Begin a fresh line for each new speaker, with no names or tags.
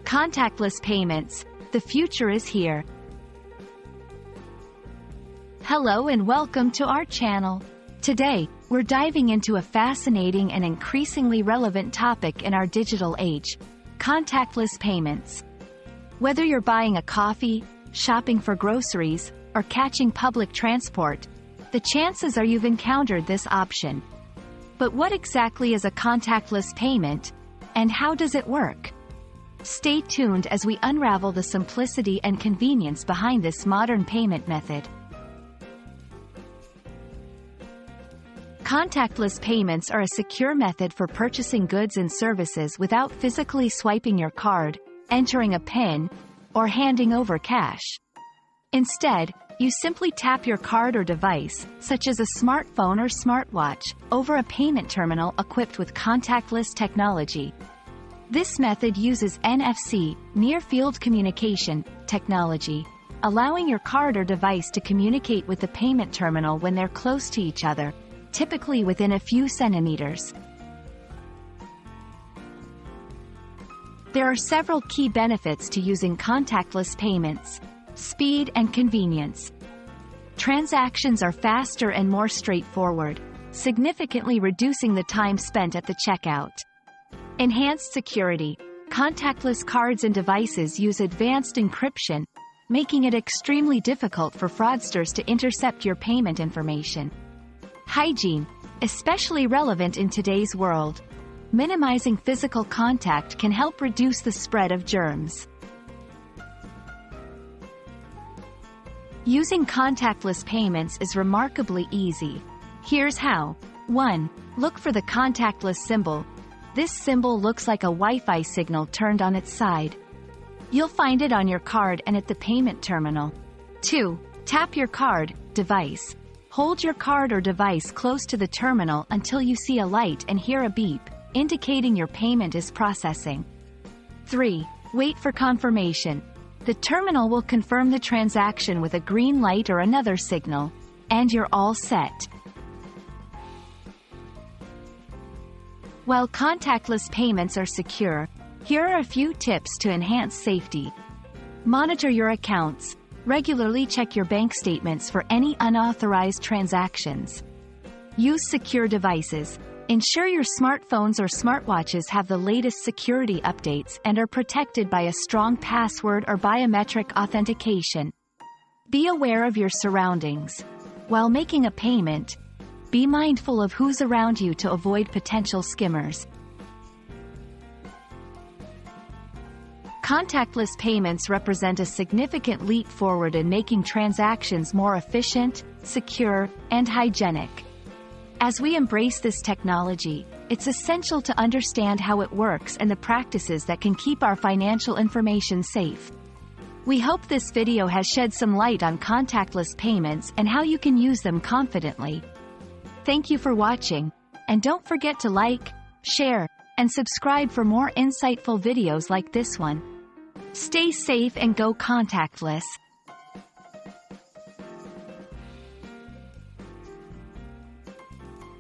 Contactless payments, the future is here. Hello and welcome to our channel. Today, we're diving into a fascinating and increasingly relevant topic in our digital age: contactless payments. Whether you're buying a coffee, shopping for groceries, or catching public transport, the chances are you've encountered this option. But what exactly is a contactless payment, and how does it work? Stay tuned as we unravel the simplicity and convenience behind this modern payment method. Contactless payments are a secure method for purchasing goods and services without physically swiping your card, entering a PIN, or handing over cash. Instead, you simply tap your card or device, such as a smartphone or smartwatch, over a payment terminal equipped with contactless technology. This method uses NFC, near-field communication, technology, allowing your card or device to communicate with the payment terminal when they're close to each other, typically within a few centimeters. There are several key benefits to using contactless payments: speed and convenience. Transactions are faster and more straightforward, significantly reducing the time spent at the checkout. Enhanced security. Contactless cards and devices use advanced encryption, making it extremely difficult for fraudsters to intercept your payment information. Hygiene, especially relevant in today's world. Minimizing physical contact can help reduce the spread of germs. Using contactless payments is remarkably easy. Here's how. 1. Look for the contactless symbol. This symbol looks like a Wi-Fi signal turned on its side. You'll find it on your card and at the payment terminal. 2. Tap your card, device. Hold your card or device close to the terminal until you see a light and hear a beep, indicating your payment is processing. 3. Wait for confirmation. The terminal will confirm the transaction with a green light or another signal, and you're all set. While contactless payments are secure, here are a few tips to enhance safety. Monitor your accounts. Regularly check your bank statements for any unauthorized transactions. Use secure devices. Ensure your smartphones or smartwatches have the latest security updates and are protected by a strong password or biometric authentication. Be aware of your surroundings. While making a payment, be mindful of who's around you to avoid potential skimmers. Contactless payments represent a significant leap forward in making transactions more efficient, secure, and hygienic. As we embrace this technology, it's essential to understand how it works and the practices that can keep our financial information safe. We hope this video has shed some light on contactless payments and how you can use them confidently. Thank you for watching, and don't forget to like, share, and subscribe for more insightful videos like this one. Stay safe and go contactless.